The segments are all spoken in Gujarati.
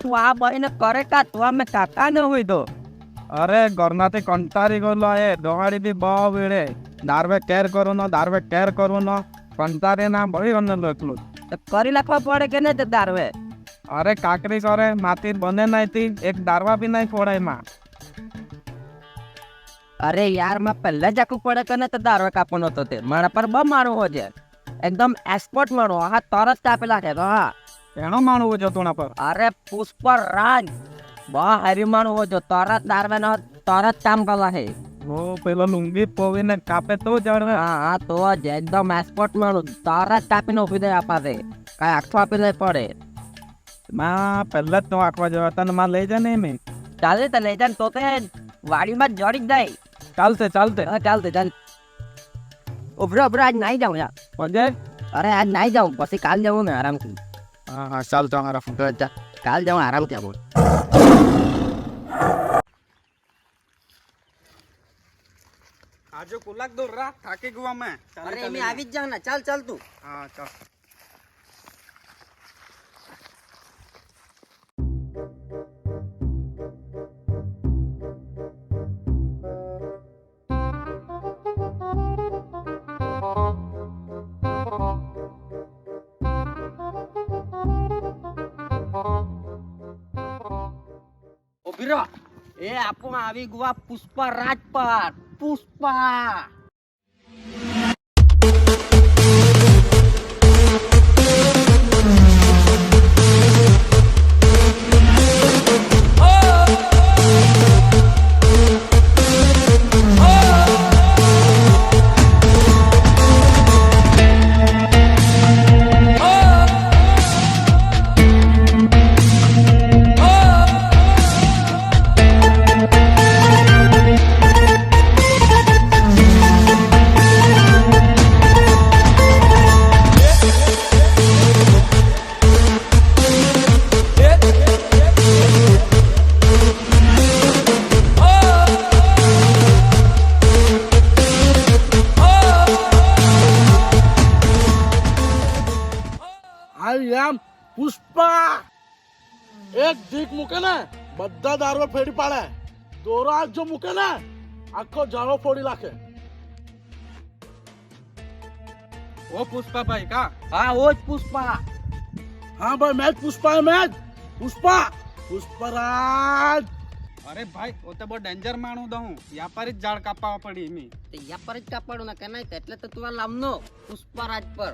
તું આ બહીને કરે કા તું અમે કાકા ન હોય તો અરે ઘરનાથી કંટાળી ગયેલો એ દોહાડી બી બહુ વીડે દારવે કેર કરવાનો કંટાળી ના બળી ગયેલો એટલું તો કરી નાખવા પડે કે નહીં તે દારવે અરે કાકરી કરે માથી બને નહીં એક દારવા બી નહીં ફોડાય માં અરે યાર માં પહેલા જ આખું પડે કે નહીં તો દારવે કાપવાનો હતો તે મારા પર બમ મારવો હોય છે એકદમ એક્સપર્ટ મારો હા તરત કાપી નાખે તો હા એનો માણવું જતું ના પર અરે પુષ્પરાજ બહુ હારી માણવો જો તરત દારવે નો તરત કામ કરવા છે ઓ પેલો લુંગી પોવીને કાપે તો જડવે હા તો જ એકદમ એક્સપર્ટ માણું તરત કાપીને ઉભી દે આપા કઈ આખું આપી દે પડે માં પહેલા જ તો આંકવા જવા તને માં લઈ જા ને મેં ચાલે તો લઈ જાય તો તે વાડીમાં જડી જ જાય ચાલતે હા ચાલતે ચાલ ઉભરો આજ નાઈ જાઉં યાર પજે અરે આજ નાઈ જાઉં પછી કાલ જવું ને આરામથી હા ચાલ તો અમારા ફોન કાલ જવું આરામથી આવું આજે કલાક દૂર રા થાકી ગયો મેં અરે એમ આવી જ જાવ ને ચાલ તું હા ચાલ ઉભરો એ આપો આવી ગવા પુષ્પા રાજપાટ પુષ્પા પુષ્પા એક દીક મૂકે ને બધા દારૂ ફેરી પાડે દોરો આજ જો મૂકે ને આખો જાળો ફોડી નાખે ઓ પુષ્પાભાઈ કા હા ઓ જ પુષ્પા હા ભાઈ મેચ પુષ્પા પુષ્પરાજ અરે ભાઈ ઓ તો બહુ ડેન્જર માણું દઉં યા પર જ ઝાડ કાપવા પડી મી યા પર જ કાપવાનું ના કે નહીં એટલે તો તું આ લામનો પુષ્પરાજ પર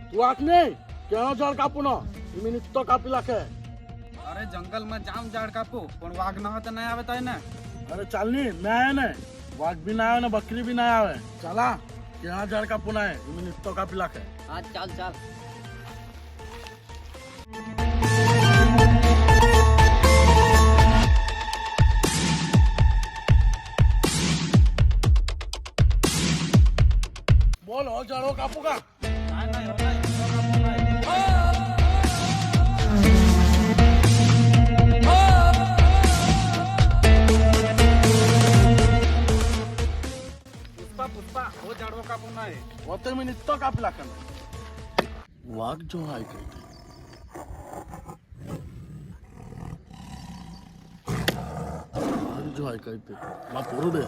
તું આખ નહીં કેનો ઝાડ કાપું નો મિનિટ તો કાપી નાખે અરે જંગલમાં જામ ઝાડ કાપું પણ વાઘ ના હોય તો નહીં આવે તો ને અરે ચાલ ની મેં આવે ને વાઘ બી ના આવે ને બકરી બી ના આવે ચાલા કેના ઝાડ કાપું ના મિનિટ તો કાપી નાખે હા ચાલ બોલ હો ઝાડો કાપું કા પુષ્પા ઓ ઝાડવો કાપું ના હોતે મિનિટ તો કાપી નાખે વાઘ જો હાય કઈ વાઘ જો હાય કઈ માં પૂરું દે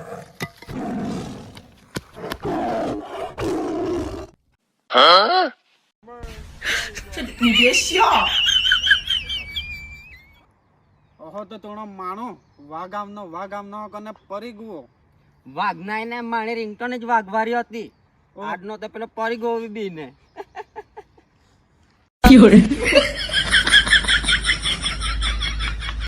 ઓહો તો તોણો માણો વાઘ આમનો કને પરી ગયો વાઘ ના એને મારી રિંગટોન જ વાઘ વારી હતી આજનો તો પેલો પરી ગયો બી ને